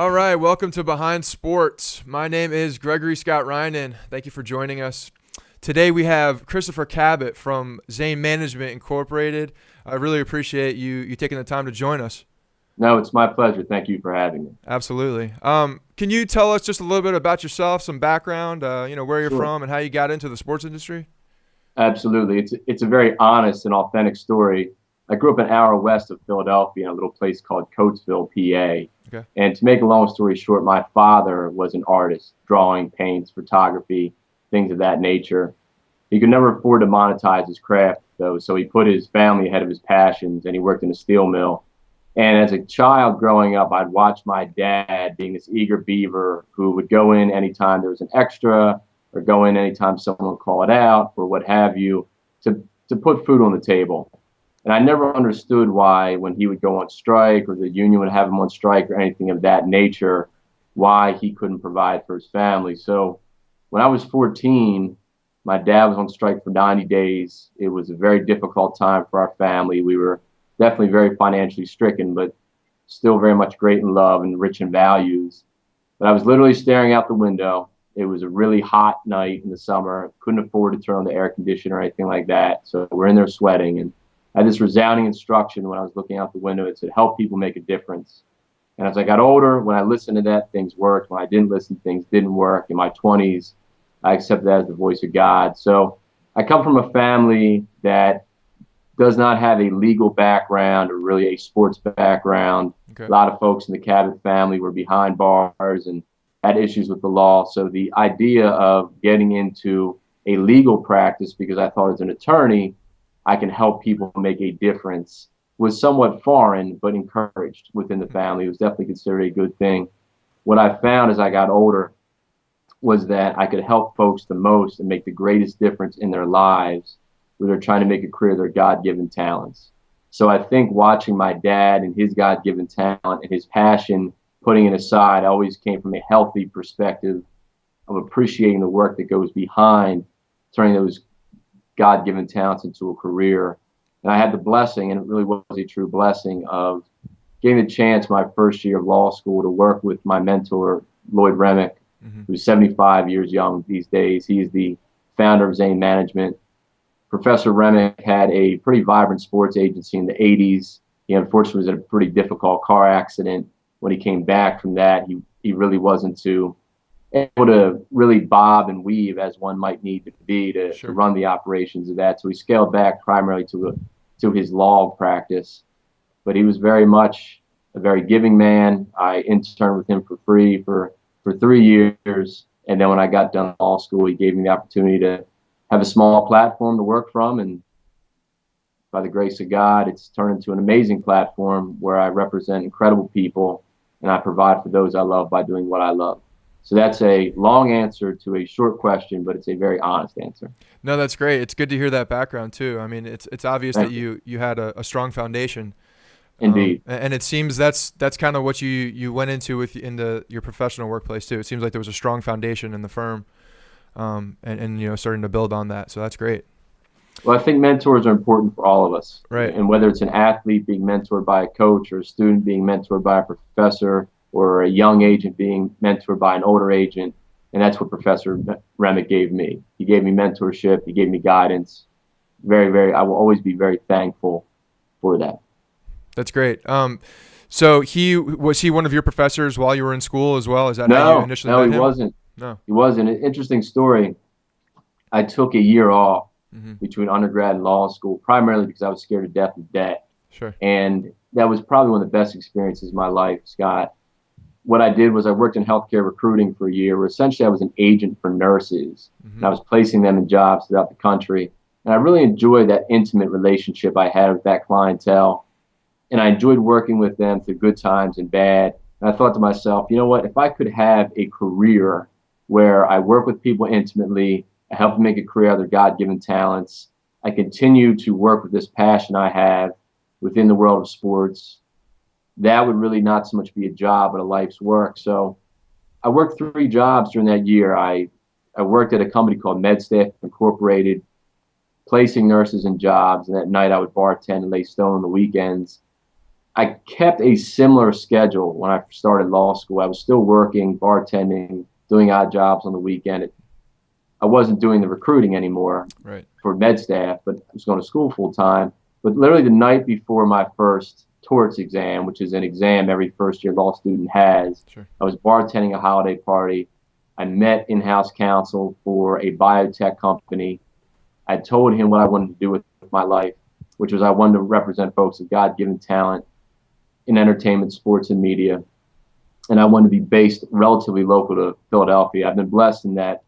All right, welcome to Behind Sports. My name is Gregory Scott Reinen. Thank you for joining us. Today we have Christopher Cabott from Zane Management Incorporated. I really appreciate you taking the time to join us. No, it's my pleasure. Thank you for having me. Absolutely. Can you tell us just a little bit about yourself, some background, where you're Sure. from and how you got into the sports industry? Absolutely. It's a very honest and authentic story. I grew up an hour west of Philadelphia in a little place called Coatesville, PA. Okay. And to make a long story short, my father was an artist, drawing, paints, photography, things of that nature. He could never afford to monetize his craft, though, so he put his family ahead of his passions, and he worked in a steel mill. And as a child growing up, I'd watch my dad being this eager beaver who would go in anytime there was an extra or go in anytime someone called out or what have you to put food on the table. And I never understood why when he would go on strike or the union would have him on strike or anything of that nature, why he couldn't provide for his family. So when I was 14, my dad was on strike for 90 days. It was a very difficult time for our family. We were definitely very financially stricken, but still very much great in love and rich in values. But I was literally staring out the window. It was a really hot night in the summer. Couldn't afford to turn on the air conditioner or anything like that. So we're in there sweating. And I had this resounding instruction when I was looking out the window. It said, help people make a difference. And as I got older, when I listened to that, things worked. When I didn't listen, things didn't work. In my 20s, I accepted that as the voice of God. So I come from a family that does not have a legal background or really a sports background. Okay. A lot of folks in the Cabott family were behind bars and had issues with the law. So the idea of getting into a legal practice, because I thought as an attorney, I can help people make a difference, was somewhat foreign, but encouraged within the family. It was definitely considered a good thing. What I found as I got older was that I could help folks the most and make the greatest difference in their lives where they're trying to make a career of their God-given talents. So I think watching my dad and his God-given talent and his passion, putting it aside, always came from a healthy perspective of appreciating the work that goes behind turning those God-given talents into a career. And I had the blessing, and it really was a true blessing, of getting the chance my first year of law school to work with my mentor, Lloyd Remick, who's 75 years young these days. He is the founder of Zane Management. Professor Remick had a pretty vibrant sports agency in the 80s. He unfortunately was in a pretty difficult car accident. When he came back from that, he really wasn't able to really bob and weave as one might need to be to run the operations of that. So he scaled back primarily to his law practice. But he was very much a very giving man. I interned with him for free for 3 years. And then when I got done law school, he gave me the opportunity to have a small platform to work from. And by the grace of God, it's turned into an amazing platform where I represent incredible people and I provide for those I love by doing what I love. So that's a long answer to a short question, but it's a very honest answer. No, that's great. It's good to hear that background too. I mean, it's obvious that Thank you. you had a strong foundation. Indeed. And it seems that's kind of what you went into your professional workplace too. It seems like there was a strong foundation in the firm, and starting to build on that. So that's great. Well, I think mentors are important for all of us. Right. And whether it's an athlete being mentored by a coach or a student being mentored by a professor or a young agent being mentored by an older agent, and that's what Professor Remick gave me. He gave me mentorship. He gave me guidance. I will always be very thankful for that. That's great. So was he one of your professors while you were in school as well? Is that how you initially No, met he him? wasn't. No. He wasn't. An interesting story. I took a year off Mm-hmm. between undergrad and law school, primarily because I was scared to death of debt. Sure. And that was probably one of the best experiences of my life, Scott. What I did was I worked in healthcare recruiting for a year, where essentially I was an agent for nurses. Mm-hmm. And I was placing them in jobs throughout the country. And I really enjoyed that intimate relationship I had with that clientele. And I enjoyed working with them through good times and bad. And I thought to myself, you know what, if I could have a career where I work with people intimately, I help them make a career out of their God-given talents, I continue to work with this passion I have within the world of sports, that would really not so much be a job, but a life's work. So I worked 3 jobs during that year. I worked at a company called MedStaff Incorporated, placing nurses in jobs. And at night I would bartend and lay stone on the weekends. I kept a similar schedule when I started law school. I was still working, bartending, doing odd jobs on the weekend. I wasn't doing the recruiting anymore Right. for med staff, but I was going to school full time. But literally the night before my first torts exam, which is an exam every first year law student has, Sure. I was bartending a holiday party. I met in-house counsel for a biotech company. I told him what I wanted to do with my life, which was I wanted to represent folks with God-given talent in entertainment, sports, and media. And I wanted to be based relatively local to Philadelphia. I've been blessed in that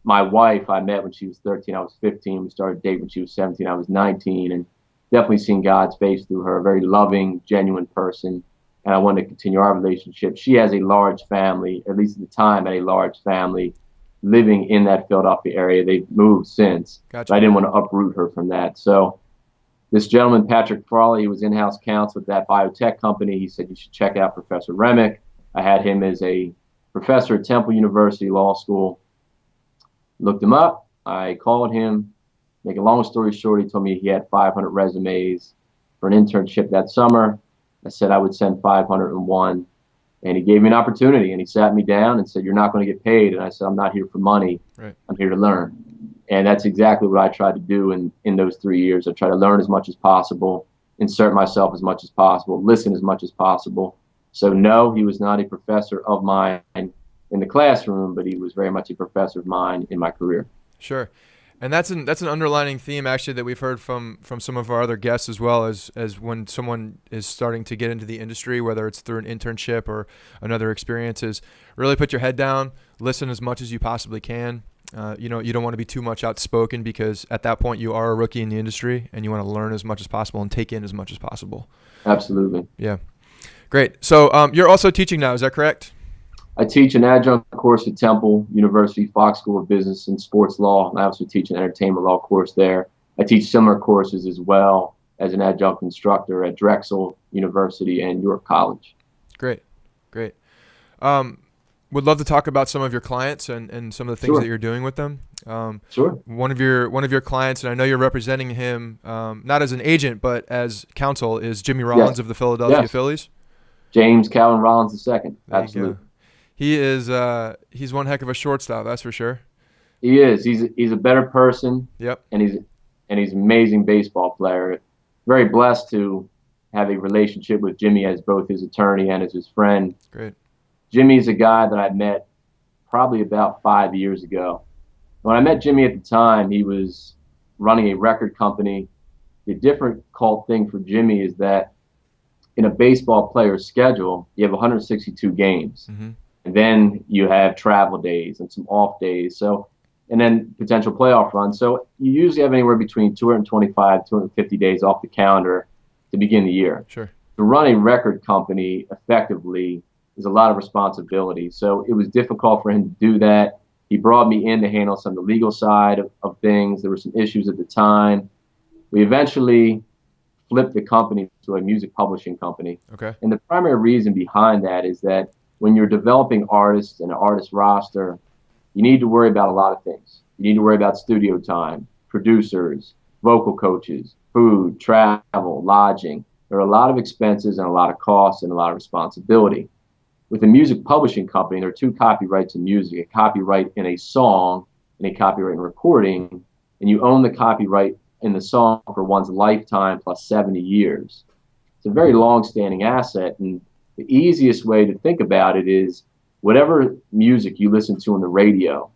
my wife I met when she was 13, I was 15. We started dating when she was 17, I was 19, and definitely seen God's face through her. A very loving, genuine person, and I wanted to continue our relationship. She has a large family, at least at the time, had a large family living in that Philadelphia area. They've moved since, Gotcha. but I didn't want to uproot her from that. So this gentleman, Patrick Frawley, was in-house counsel at that biotech company. He said, you should check out Professor Remick. I had him as a professor at Temple University Law School. Looked him up. I called him. Make a long story short, he told me he had 500 resumes for an internship that summer. I said I would send 501. And he gave me an opportunity, and he sat me down and said, you're not going to get paid. And I said, I'm not here for money. Right. I'm here to learn. And that's exactly what I tried to do in those 3 years. I tried to learn as much as possible, insert myself as much as possible, listen as much as possible. So no, he was not a professor of mine in the classroom, but he was very much a professor of mine in my career. Sure. And that's an underlining theme actually that we've heard from some of our other guests as well, as when someone is starting to get into the industry, whether it's through an internship or another experience, is really put your head down, listen as much as you possibly can. You don't want to be too much outspoken, because at that point you are a rookie in the industry and you want to learn as much as possible and take in as much as possible. Absolutely. Yeah. Great. So you're also teaching now, is that correct? I teach an adjunct course at Temple University, Fox School of Business and Sports Law. I also teach an entertainment law course there. I teach similar courses as well as an adjunct instructor at Drexel University and York College. Great. Would love to talk about some of your clients and some of the things that you're doing with them. Sure. One of your clients, and I know you're representing him not as an agent but as counsel, is Jimmy Rollins of the Philadelphia Phillies. James Calvin Rollins II. Absolutely. He is he's one heck of a shortstop, that's for sure. He is. He's a better person. Yep. And he's an amazing baseball player. Very blessed to have a relationship with Jimmy as both his attorney and as his friend. Great. Jimmy's a guy that I met probably about 5 years ago. When I met Jimmy at the time, he was running a record company. The difficult thing for Jimmy is that in a baseball player's schedule, you have 162 games. Mm-hmm. And then you have travel days and some off days. So, and then potential playoff runs. So you usually have anywhere between 225, 250 days off the calendar to begin the year. Sure. To run a record company effectively is a lot of responsibility. So it was difficult for him to do that. He brought me in to handle some of the legal side of things. There were some issues at the time. We eventually flipped the company to a music publishing company. Okay. And the primary reason behind that is that when you're developing artists and an artist roster, you need to worry about a lot of things. You need to worry about studio time, producers, vocal coaches, food, travel, lodging. There are a lot of expenses and a lot of costs and a lot of responsibility. With a music publishing company, there are two copyrights in music: a copyright in a song and a copyright in recording. And you own the copyright in the song for one's lifetime plus 70 years. It's a very long-standing asset. And the easiest way to think about it is whatever music you listen to on the radio,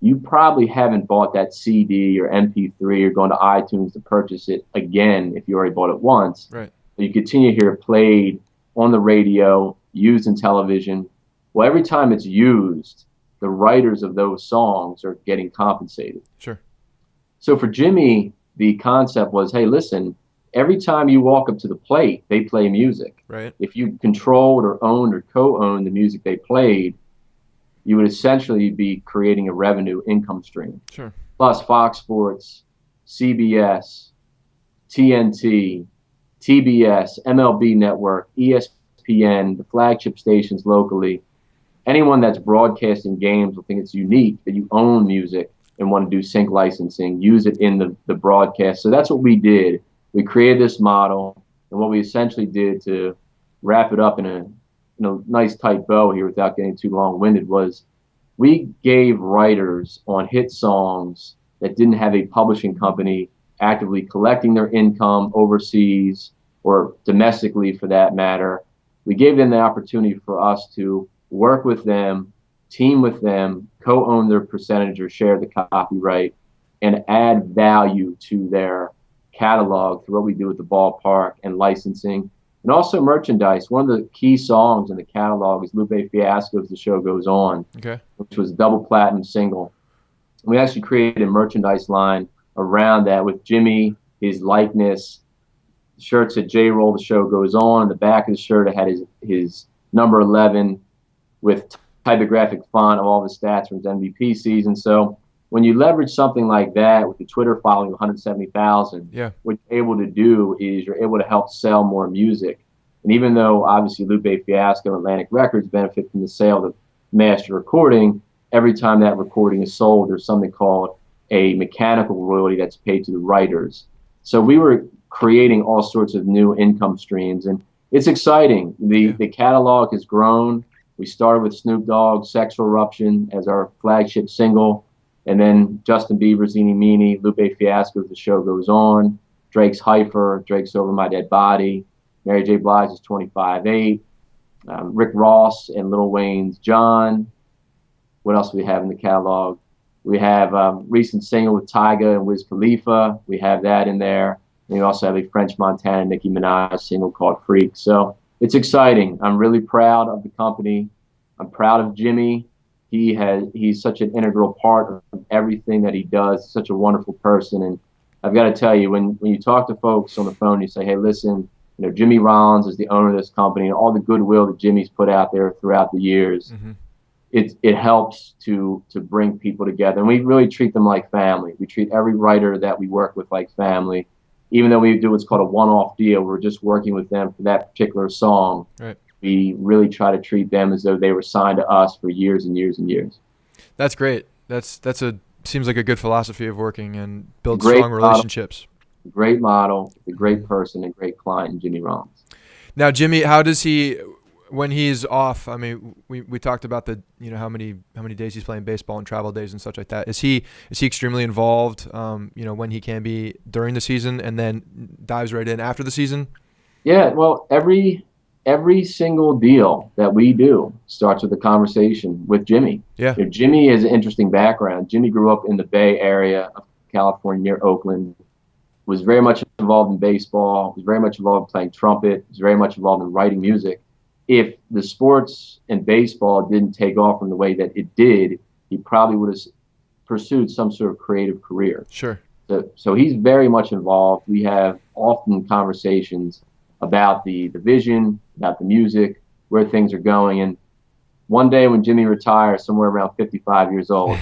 you probably haven't bought that CD or MP3 or gone to iTunes to purchase it again if you already bought it once. Right. But you continue to hear it played on the radio, used in television. Well, every time it's used, the writers of those songs are getting compensated. Sure. So for Jimmy, the concept was, hey, listen, every time you walk up to the plate, they play music. Right. If you controlled or owned or co-owned the music they played, you would essentially be creating a revenue income stream. Sure. Plus Fox Sports, CBS, TNT, TBS, MLB Network, ESPN, the flagship stations locally. Anyone that's broadcasting games will think it's unique that you own music and want to do sync licensing, use it in the broadcast. So that's what we did. We created this model. And what we essentially did to wrap it up in a nice tight bow here without getting too long-winded was we gave writers on hit songs that didn't have a publishing company actively collecting their income overseas or domestically for that matter. We gave them the opportunity for us to work with them, team with them, co-own their percentage or share the copyright, and add value to their catalog through what we do with the ballpark and licensing, and also merchandise. One of the key songs in the catalog is Lupe Fiasco's "The Show Goes On," Okay. which was a double platinum single. We actually created a merchandise line around that with Jimmy, his likeness. The shirt said J Roll, "The Show Goes On." The back of the shirt it had his number 11 with typographic font of all the stats from his MVP season. So when you leverage something like that with the Twitter following of 170,000, what you're able to do is you're able to help sell more music. And even though obviously Lupe Fiasco and Atlantic Records benefit from the sale of master recording, every time that recording is sold, there's something called a mechanical royalty that's paid to the writers. So we were creating all sorts of new income streams, and it's exciting. The catalog has grown. We started with Snoop Dogg's "Sexual Eruption" as our flagship single. And then Justin Bieber's "Eeny Meeny," Lupe Fiasco's "The Show Goes On," Drake's "Hypher," Drake's "Over My Dead Body," Mary J. Blige's 25/8, Rick Ross and Lil Wayne's "John." What else do we have in the catalog? We have a recent single with Tyga and Wiz Khalifa. We have that in there. And we also have a French Montana Nicki Minaj single called "Freak." So it's exciting. I'm really proud of the company. I'm proud of Jimmy. He's such an integral part of everything that he does. Such a wonderful person. And I've got to tell you, when you talk to folks on the phone, you say, "Hey, listen, Jimmy Rollins is the owner of this company," and all the goodwill that Jimmy's put out there throughout the years, it helps to bring people together. And we really treat them like family. We treat every writer that we work with like family. Even though we do what's called a one-off deal, we're just working with them for that particular song. Right. We really try to treat them as though they were signed to us for years and years and years. That's great. Seems like a good philosophy of working and build strong relationships. Great model, a great person, and great client in Jimmy Rollins. Now, Jimmy, how does he, when he's off? I mean, we talked about how many days he's playing baseball and travel days and such like that. Is he extremely involved? When he can be during the season, and then dives right in after the season. Yeah, well, every single deal that we do starts with a conversation with Jimmy. Yeah. Jimmy has an interesting background. Jimmy grew up in the Bay Area of California near Oakland, was very much involved in baseball, was very much involved in playing trumpet, was very much involved in writing music. If the sports and baseball didn't take off in the way that it did, he probably would have pursued some sort of creative career. Sure. So he's very much involved. We have often conversations about the vision, about the music, where things are going. And one day when Jimmy retires, somewhere around 55 years old,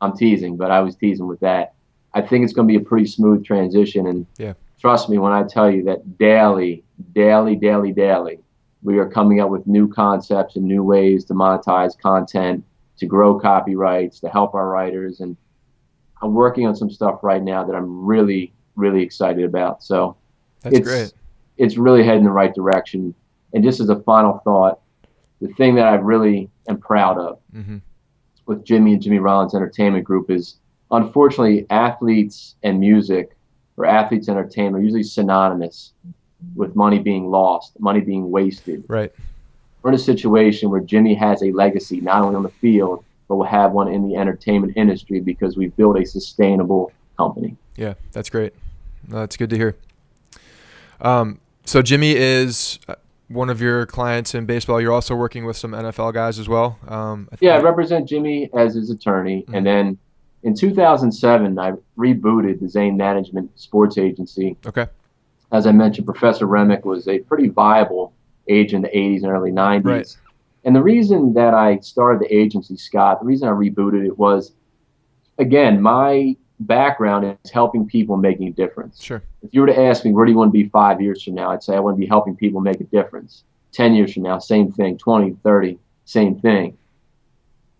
I'm teasing, but I was teasing with that. I think it's going to be a pretty smooth transition. And trust me when I tell you that daily, we are coming up with new concepts and new ways to monetize content, to grow copyrights, to help our writers. And I'm working on some stuff right now that I'm really, really excited about. So that's great. It's really heading in the right direction. And just as a final thought, the thing that I really am proud of with Jimmy and Jimmy Rollins Entertainment Group is, unfortunately, athletes and music, or athletes and entertainment, are usually synonymous with money being lost, money being wasted. Right. We're in a situation where Jimmy has a legacy, not only on the field, but will have one in the entertainment industry because we've built a sustainable company. Yeah, that's great. That's good to hear. So Jimmy is one of your clients in baseball. You're also working with some NFL guys as well. I represent Jimmy as his attorney. And then in 2007, I rebooted the Zane Management Sports Agency. Okay. As I mentioned, Professor Remick was a pretty viable agent in the 80s and early 90s. Right. And the reason that I started the agency, Scott, the reason I rebooted it was, again, my background is helping people making a difference. Sure. If you were to ask me, where do you want to be 5 years from now? I'd say I want to be helping people make a difference. 10 years from now, same thing. 20, 30, same thing.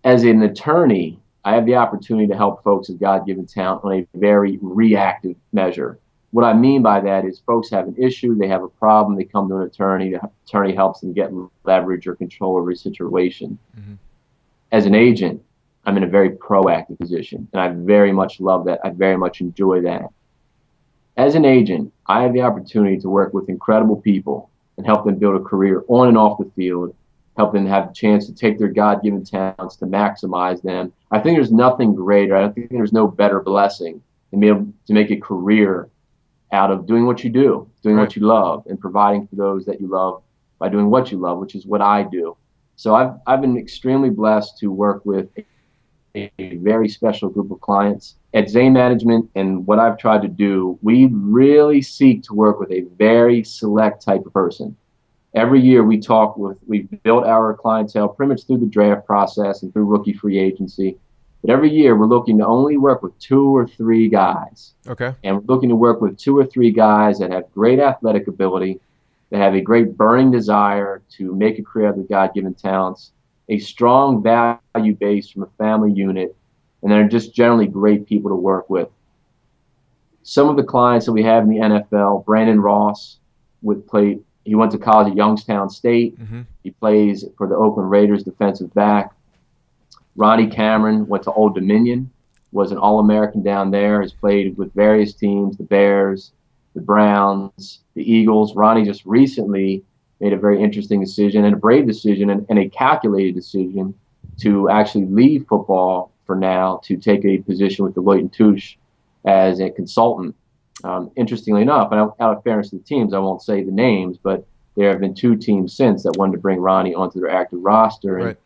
As an attorney, I have the opportunity to help folks with God-given talent on a very reactive measure, what I mean by that is folks have an issue, they have a problem, they come to an attorney, the attorney helps them get leverage or control over a situation. Mm-hmm. As an agent, I'm in a very proactive position, and I very much love that. I very much enjoy that. As an agent, I have the opportunity to work with incredible people and help them build a career on and off the field, help them have a chance to take their God-given talents to maximize them. I think there's nothing greater. I don't think there's no better blessing than being able to make a career out of doing what you do, doing what you love, and providing for those that you love by doing what you love, which is what I do. So I've been extremely blessed to work with a very special group of clients at Zane Management. And what I've tried to do, we really seek to work with a very select type of person. Every year we've built our clientele pretty much through the draft process and through rookie free agency. But every year we're looking to only work with 2 or 3 guys. Okay. And we're looking to work with 2 or 3 guys that have great athletic ability, that have a great burning desire to make a career out of their God-given talents, a strong value base from a family unit, and they're just generally great people to work with. Some of the clients that we have in the NFL, Brandon Ross he went to college at Youngstown State. Mm-hmm. He plays for the Oakland Raiders defensive back. Ronnie Cameron went to Old Dominion, was an All-American down there, has played with various teams, the Bears, the Browns, the Eagles. Ronnie just recently made a very interesting decision and a brave decision and a calculated decision to actually leave football for now to take a position with Deloitte & Touche as a consultant. Interestingly enough, and out of fairness to the teams, I won't say the names, but there have been 2 teams since that wanted to bring Ronnie onto their active roster. And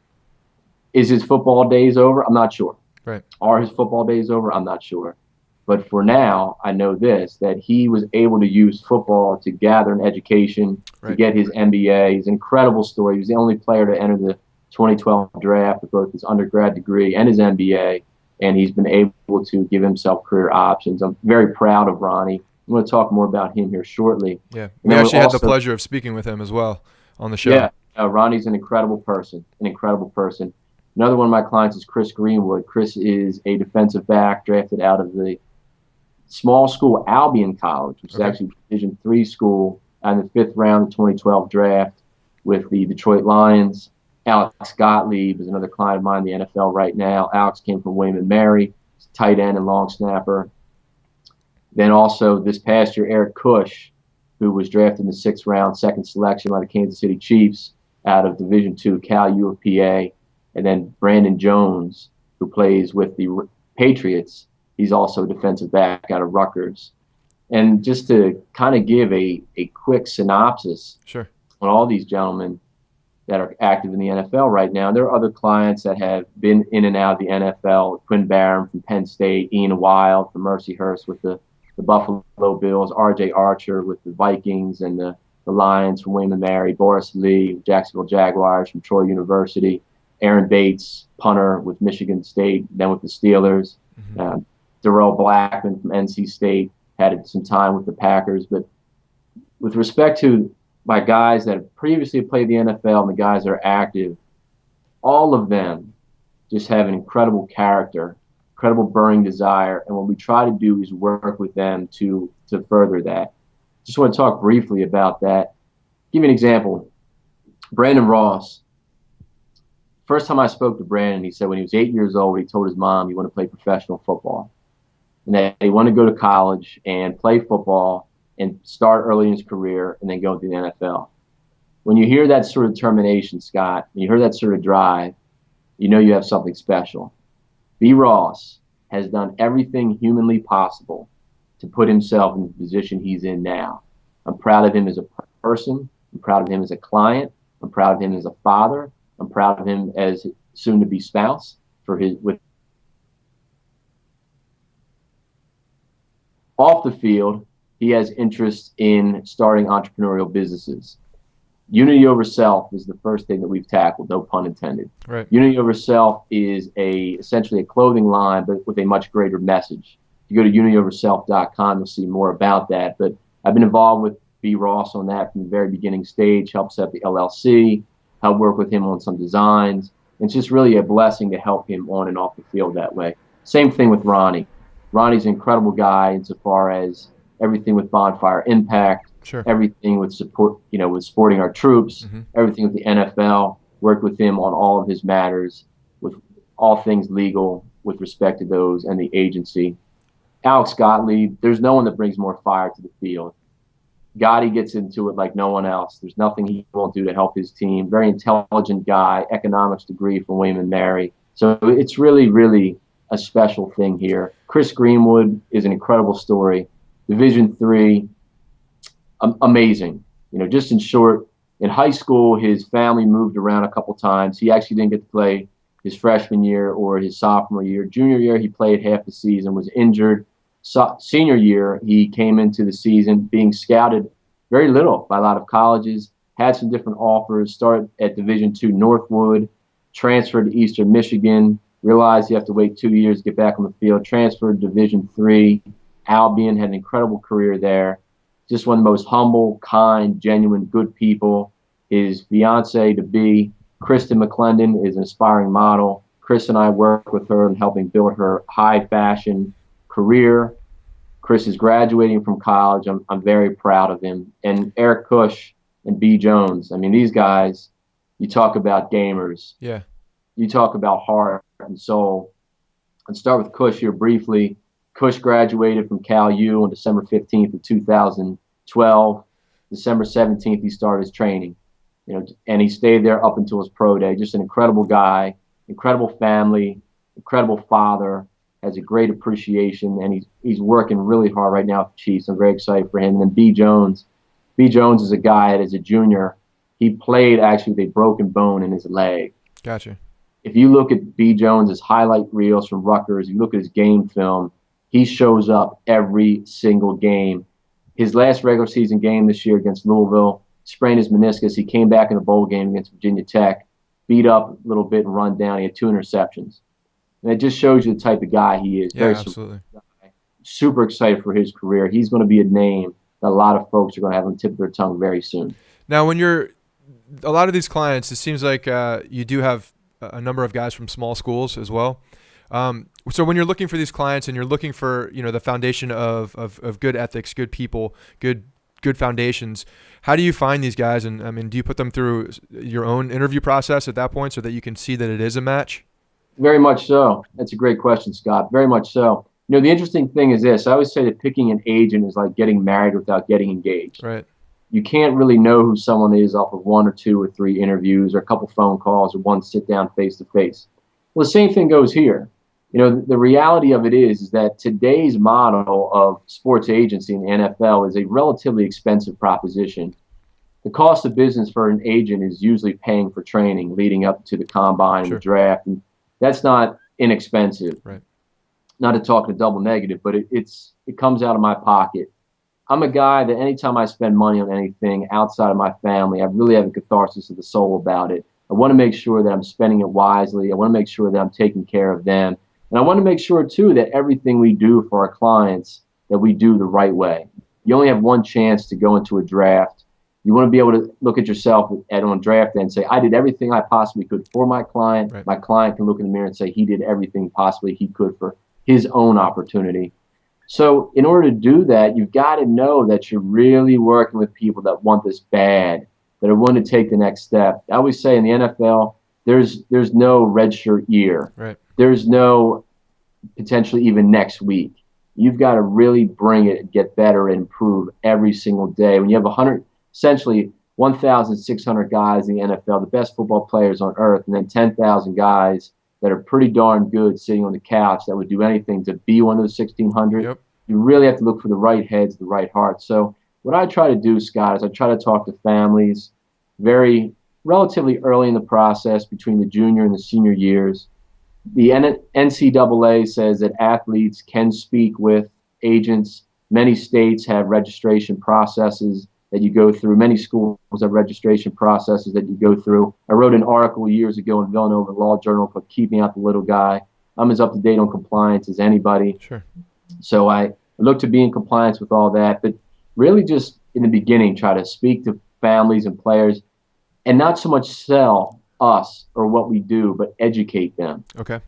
is his football days over? I'm not sure. Right. Are his football days over? I'm not sure. But for now, I know this, that he was able to use football to gather an education, to get his MBA. He's an incredible story. He was the only player to enter the 2012 draft with both his undergrad degree and his MBA, and he's been able to give himself career options. I'm very proud of Ronnie. I'm going to talk more about him here shortly. Yeah, we actually had the pleasure of speaking with him as well on the show. Yeah, Ronnie's an incredible person, Another one of my clients is Chris Greenwood. Chris is a defensive back drafted out of the small school Albion College, which is actually a Division III school, in the 5th round of the 2012 draft with the Detroit Lions. Alex Gottlieb is another client of mine in the NFL right now. Alex came from William & Mary, tight end and long snapper. Then also this past year, Eric Cush, who was drafted in the 6th round, 2nd selection by the Kansas City Chiefs out of Division II Cal U of PA. And then Brandon Jones, who plays with the Patriots. He's also a defensive back out of Rutgers. And just to kind of give a quick synopsis on all these gentlemen that are active in the NFL right now, there are other clients that have been in and out of the NFL. Quinn Barham from Penn State, Ian Wild from Mercyhurst with the Buffalo Bills, R.J. Archer with the Vikings and the Lions from William & Mary, Boris Lee, Jacksonville Jaguars from Troy University, Aaron Bates, punter with Michigan State, then with the Steelers. Darrell Blackman from NC State had some time with the Packers. But with respect to my guys that have previously played the NFL and the guys that are active, all of them just have an incredible character, incredible burning desire. And what we try to do is work with them to further that. Just want to talk briefly about that. Give you an example. Brandon Ross. First time I spoke to Brandon, he said when he was 8 years old, he told his mom he wanted to play professional football. And that he wanted to go to college and play football and start early in his career and then go into the NFL. When you hear that sort of determination, Scott, when you hear that sort of drive, you know you have something special. B. Ross has done everything humanly possible to put himself in the position he's in now. I'm proud of him as a person. I'm proud of him as a client. I'm proud of him as a father. I'm proud of him as soon-to-be spouse Off the field, he has interest in starting entrepreneurial businesses. Unity over self is the first thing that we've tackled, no pun intended. Right. Unity over self is essentially a clothing line, but with a much greater message. If you go to unityoverself.com, you'll see more about that. But I've been involved with B. Ross on that from the very beginning stage, helped set up the LLC, helped work with him on some designs. It's just really a blessing to help him on and off the field that way. Same thing with Ronnie. Ronnie's an incredible guy insofar as everything with Bonfire Impact, Sure. everything with support, with supporting our troops, everything with the NFL. Worked with him on all of his matters, with all things legal with respect to those and the agency. Alex Gottlieb, there's no one that brings more fire to the field. Gotti gets into it like no one else. There's nothing he won't do to help his team. Very intelligent guy, economics degree from William and Mary. So it's really, really a special thing here. Chris Greenwood is an incredible story. Division III, amazing. Just in short, in high school, his family moved around a couple times. He actually didn't get to play his freshman year or his sophomore year. Junior year, he played half the season, was injured. Senior year, he came into the season being scouted very little by a lot of colleges, had some different offers, started at Division II Northwood, transferred to Eastern Michigan, realized you have to wait 2 years to get back on the field, transferred to Division III Albion, had an incredible career there. Just one of the most humble, kind, genuine, good people. His fiancée-to-be, Kristen McClendon, is an aspiring model. Chris and I work with her in helping build her high fashion career. Chris is graduating from college. I'm very proud of him. And Eric Cush and B. Jones. I mean, these guys, you talk about gamers. Yeah. You talk about heart and soul. Let's start with Cush here briefly. Cush graduated from Cal U on December 15th of 2012. December 17th, he started his training. And he stayed there up until his pro day. Just an incredible guy, incredible family, incredible father, has a great appreciation, and he's working really hard right now with the Chiefs. I'm very excited for him. And then B. Jones. B. Jones is a guy that as a junior, he played actually with a broken bone in his leg. Gotcha. If you look at B. Jones's highlight reels from Rutgers, you look at his game film, he shows up every single game. His last regular season game this year against Louisville, sprained his meniscus. He came back in a bowl game against Virginia Tech, beat up a little bit and run down. He had 2 interceptions. And it just shows you the type of guy he is. Yeah, very absolutely. Super excited for his career. He's going to be a name that a lot of folks are going to have on the tip of their tongue very soon. Now, when you're a lot of these clients, it seems like you do have a number of guys from small schools as well. So when you're looking for these clients and you're looking for the foundation of good ethics, good people, good foundations, how do you find these guys? And I mean, do you put them through your own interview process at that point so that you can see that it is a match? Very much so. That's a great question, Scott. Very much so. The interesting thing is this. I always say that picking an agent is like getting married without getting engaged. Right. You can't really know who someone is off of 1 or 2 or 3 interviews or a couple phone calls or one sit down face to face. Well, the same thing goes here. The reality of it is that today's model of sports agency in the NFL is a relatively expensive proposition. The cost of business for an agent is usually paying for training leading up to the combine and the draft. And that's not inexpensive. Right. Not to talk a double negative, but it comes out of my pocket. I'm a guy that anytime I spend money on anything outside of my family, I really have a catharsis of the soul about it. I want to make sure that I'm spending it wisely. I want to make sure that I'm taking care of them. And I want to make sure, too, that everything we do for our clients, that we do the right way. You only have one chance to go into a draft. You want to be able to look at yourself on draft day and say, I did everything I possibly could for my client. Right. My client can look in the mirror and say he did everything possibly he could for his own opportunity. So in order to do that, you've got to know that you're really working with people that want this bad, that are willing to take the next step. I always say in the NFL, there's no redshirt year. Right. There's no potentially even next week. You've got to really bring it, get better, and improve every single day. When you have essentially 1,600 guys in the NFL, the best football players on earth, and then 10,000 guys that are pretty darn good sitting on the couch that would do anything to be one of those 1,600. Yep. You really have to look for the right heads, the right hearts. So what I try to do, Scott, is I try to talk to families very relatively early in the process between the junior and the senior years. The NCAA says that athletes can speak with agents. Many states have registration processes that you go through. Many schools have registration processes that you go through. I wrote an article years ago in Villanova Law Journal called Keeping Out the Little Guy. I'm as up to date on compliance as anybody. Sure. So I look to be in compliance with all that, but really just in the beginning try to speak to families and players and not so much sell us or what we do, but educate them. Okay.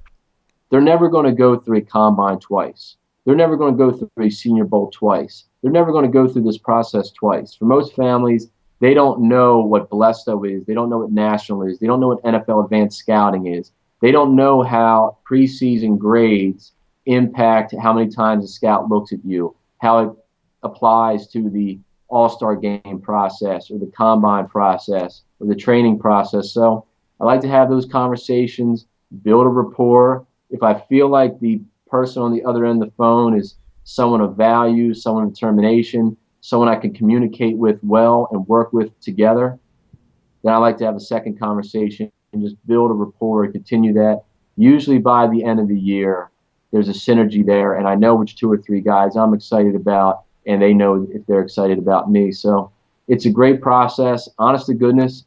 They're never going to go through a combine twice. they're never going to go through a Senior Bowl twice. They're never going to go through this process twice. For most families, they don't know what Balesto is. They don't know what National is. They don't know what NFL Advanced Scouting is. They don't know how preseason grades impact how many times a scout looks at you, how it applies to the all-star game process or the combine process or the training process. So I like to have those conversations, build a rapport. If I feel like the person on the other end of the phone is someone of value, someone of determination, someone I can communicate with well and work with together, then I like to have a second conversation and just build a rapport and continue that. Usually by the end of the year, there's a synergy there, and I know which 2 or 3 guys I'm excited about, and they know if they're excited about me. So it's a great process. Honest to goodness,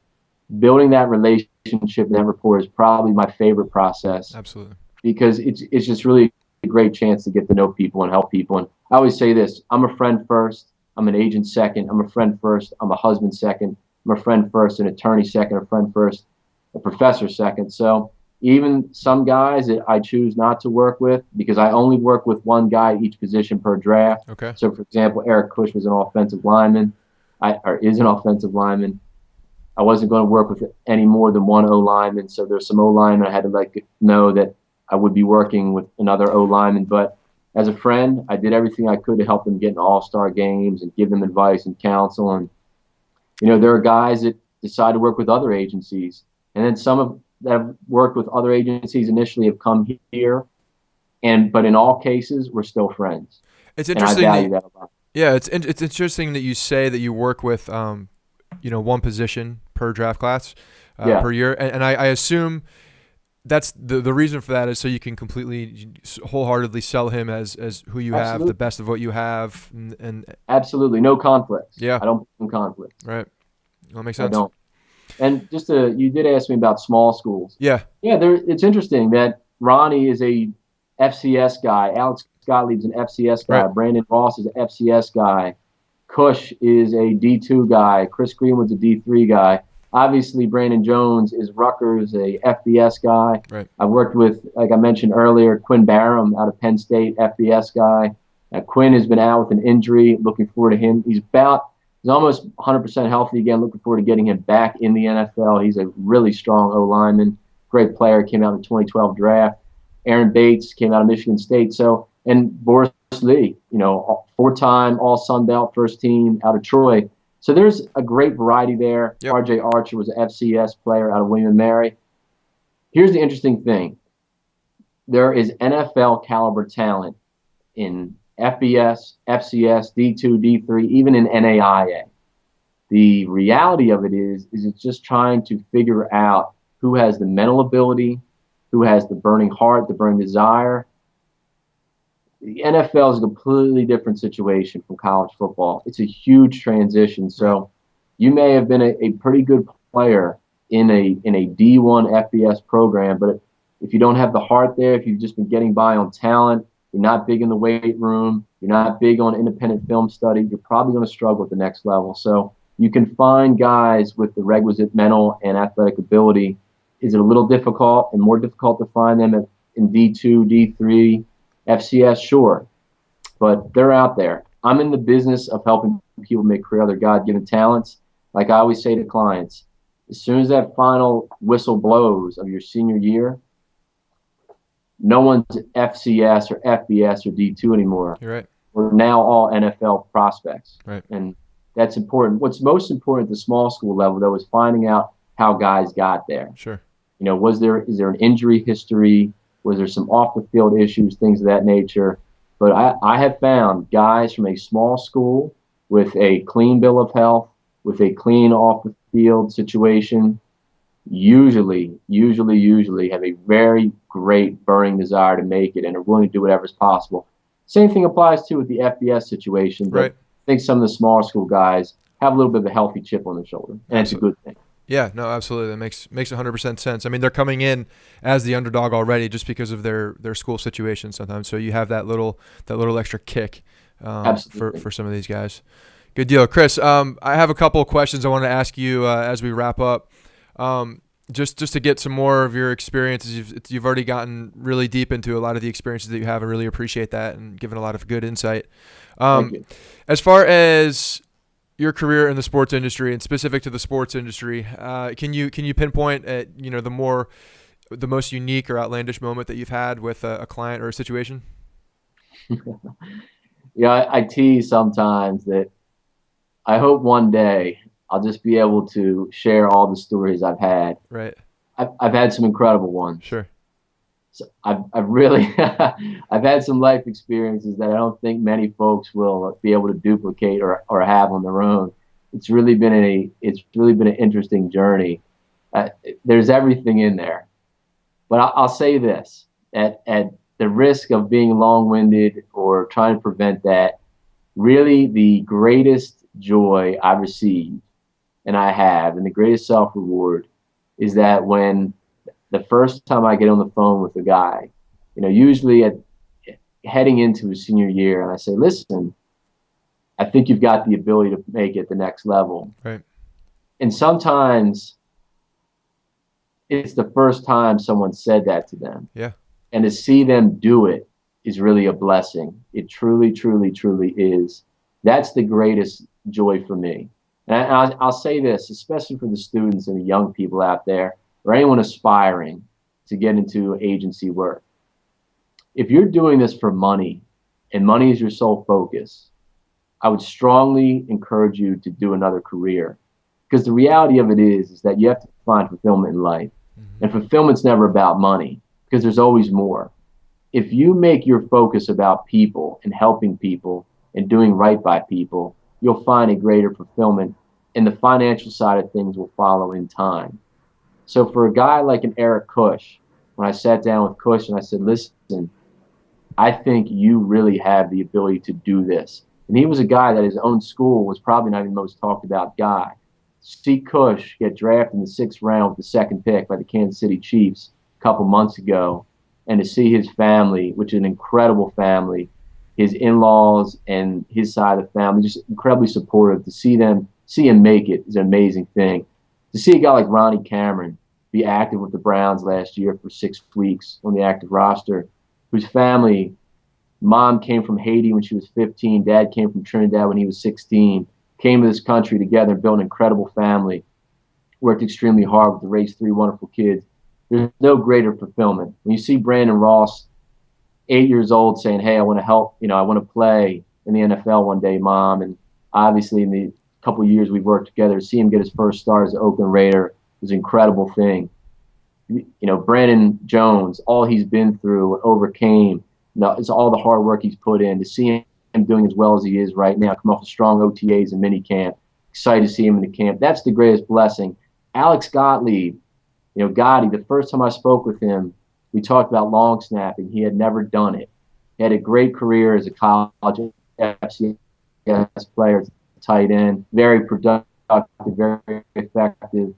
building that relationship and that rapport is probably my favorite process. Absolutely. Because it's just really a great chance to get to know people and help people. And I always say this, I'm a friend first, I'm an agent second, I'm a friend first, I'm a husband second, I'm a friend first, an attorney second, a friend first, a professor second. So even some guys that I choose not to work with, because I only work with one guy each position per draft. Okay. So, for example, Eric Cush was an offensive lineman, or is an offensive lineman. I wasn't going to work with any more than one O lineman. So there's some O linemen I had to know that I would be working with another O lineman. But as a friend, I did everything I could to help them get in all-star games and give them advice and counsel. And there are guys that decide to work with other agencies, and then some that have worked with other agencies initially have come here, but in all cases, we're still friends. It's interesting. And I value that a lot. Yeah, it's interesting that you say that you work with one position per draft class per year, and I assume that's the reason for that is so you can completely wholeheartedly sell him as who you have, the best of what you have, and absolutely no conflicts. Yeah, I don't believe in conflict. Right, well, that makes sense. I don't. And you did ask me about small schools. Yeah. It's interesting that Ronnie is a FCS guy. Alex Gottlieb's an FCS guy. Right. Brandon Ross is an FCS guy. Cush is a D2 guy. Chris Greenwood's a D3 guy. Obviously, Brandon Jones is Rutgers, a FBS guy. Right. I've worked with, like I mentioned earlier, Quinn Barham out of Penn State, FBS guy. Quinn has been out with an injury. Looking forward to him. He's almost 100% healthy again. Looking forward to getting him back in the NFL. He's a really strong O-lineman, great player. Came out in the 2012 draft. Aaron Bates came out of Michigan State. And Boris Lee, 4-time All Sun Belt first team out of Troy. So there's a great variety there. Yep. R.J. Archer was an FCS player out of William & Mary. Here's the interesting thing. There is NFL caliber talent in FBS, FCS, D2, D3, even in NAIA. The reality of it is it's just trying to figure out who has the mental ability, who has the burning heart, the burning desire. The NFL is a completely different situation from college football. It's a huge transition. So you may have been a pretty good player in a D1 FBS program, but if you don't have the heart there, if you've just been getting by on talent, you're not big in the weight room, you're not big on independent film study, you're probably going to struggle at the next level. So you can find guys with the requisite mental and athletic ability. Is it a little difficult and more difficult to find them in D2, D3, FCS? Sure. But they're out there. I'm in the business of helping people make career out of their God-given talents. Like I always say to clients, as soon as that final whistle blows of your senior year, no one's FCS or FBS or D2 anymore. You're right. We're now all NFL prospects. Right. And that's important. What's most important at the small school level, though, is finding out how guys got there. Sure. Is there an injury history? Was there some off-the-field issues, things of that nature? But I have found guys from a small school with a clean bill of health, with a clean off-the-field situation, usually have a very great burning desire to make it and are willing to do whatever is possible. Same thing applies too with the FBS situation. But right. I think some of the smaller school guys have a little bit of a healthy chip on their shoulder, and it's a good thing. Yeah, no, absolutely. That makes 100% sense. I mean, they're coming in as the underdog already just because of their school situation sometimes. So you have that little extra kick for some of these guys. Good deal. Chris, I have a couple of questions I want to ask you as we wrap up. just to get some more of your experiences. You've already gotten really deep into a lot of the experiences that you have. I really appreciate that and given a lot of good insight. Thank you. As far as your career in the sports industry and specific to the sports industry, can you pinpoint at, the most unique or outlandish moment that you've had with a client or a situation? Yeah, I tease sometimes that I hope one day I'll just be able to share all the stories I've had. Right. I've had some incredible ones. Sure. So I've really I've had some life experiences that I don't think many folks will be able to duplicate or have on their own. It's really been an interesting journey. There's everything in there, but I'll say this: at the risk of being long-winded or trying to prevent that, really the greatest joy I received, and I have, and the greatest self-reward is that when the first time I get on the phone with a guy, usually heading into his senior year, and I say, listen, I think you've got the ability to make it the next level. Right. And sometimes it's the first time someone said that to them. Yeah. And to see them do it is really a blessing. It truly, truly, truly is. That's the greatest joy for me. And I'll say this, especially for the students and the young people out there, or anyone aspiring to get into agency work. If you're doing this for money, and money is your sole focus, I would strongly encourage you to do another career. Because the reality of it is that you have to find fulfillment in life. Mm-hmm. And fulfillment's never about money, because there's always more. If you make your focus about people and helping people and doing right by people, you'll find a greater fulfillment, and the financial side of things will follow in time. So for a guy like an Eric Cush, when I sat down with Cush and I said, listen, I think you really have the ability to do this. And he was a guy that his own school was probably not even the most talked about guy. See Cush get drafted in the 6th round with the 2nd pick by the Kansas City Chiefs a couple months ago, and to see his family, which is an incredible family, his in-laws and his side of the family, just incredibly supportive. To see him make it is an amazing thing. To see a guy like Ronnie Cameron be active with the Browns last year for 6 weeks on the active roster, whose family, mom came from Haiti when she was 15, dad came from Trinidad when he was 16, came to this country together and built an incredible family, worked extremely hard to raise 3 wonderful kids. There's no greater fulfillment. When you see Brandon Ross, 8 years old, saying, hey, I want to help, I want to play in the NFL one day, Mom. And obviously in the couple of years we've worked together, to see him get his first start as an Oakland Raider was an incredible thing. Brandon Jones, all he's been through and overcame, it's all the hard work he's put in. To see him doing as well as he is right now, come off of strong OTAs and mini camp, excited to see him in the camp. That's the greatest blessing. Alex Gottlieb, Gotti, the first time I spoke with him, we talked about long snapping. He had never done it. He had a great career as a college FCS player, tight end, very productive, very effective.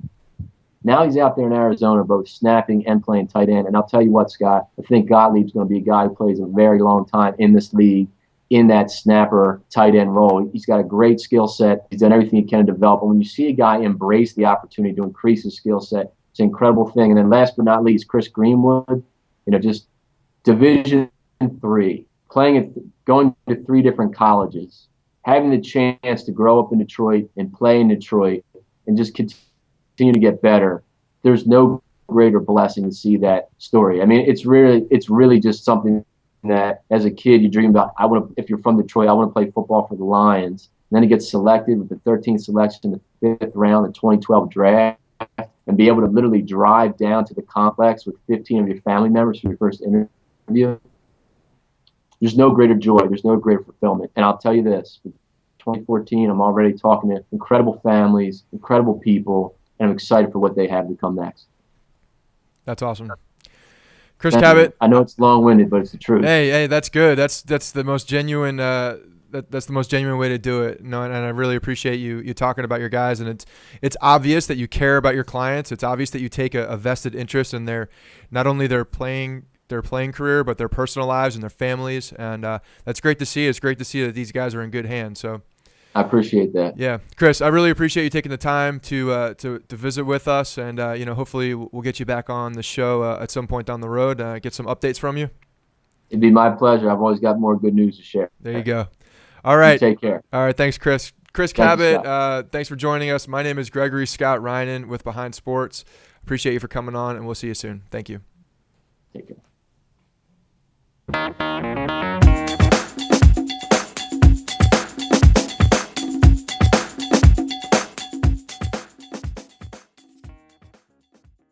Now he's out there in Arizona, both snapping and playing tight end. And I'll tell you what, Scott, I think Gottlieb's going to be a guy who plays a very long time in this league, in that snapper tight end role. He's got a great skill set. He's done everything he can to develop. And when you see a guy embrace the opportunity to increase his skill set, it's an incredible thing. And then last but not least, Chris Greenwood, just Division III, going to 3 different colleges, having the chance to grow up in Detroit and play in Detroit and just continue to get better. There's no greater blessing to see that story. I mean, it's really just something that as a kid you dream about. If you're from Detroit, I want to play football for the Lions. And then he gets selected with the 13th selection in the 5th round, the 2012 draft, and be able to literally drive down to the complex with 15 of your family members for your first interview. There's no greater joy. There's no greater fulfillment. And I'll tell you this, for 2014, I'm already talking to incredible families, incredible people, and I'm excited for what they have to come next. That's awesome. Chris Cabott. I know it's long-winded, but it's the truth. Hey, that's good. That's the most genuine that's the most genuine way to do it. And I really appreciate you talking about your guys. And it's obvious that you care about your clients. It's obvious that you take a vested interest in not only their playing career, but their personal lives and their families. And that's great to see. It's great to see that these guys are in good hands. So I appreciate that. Yeah, Chris, I really appreciate you taking the time to visit with us, and hopefully we'll get you back on the show at some point down the road. Get some updates from you. It'd be my pleasure. I've always got more good news to share. There you go. All You right. take care. All right. Thanks, Chris. Chris Thank you, Cabott, thanks for joining us. My name is Gregory Scott Reinen with Behind Sports. Appreciate you for coming on, and we'll see you soon. Thank you. Take care.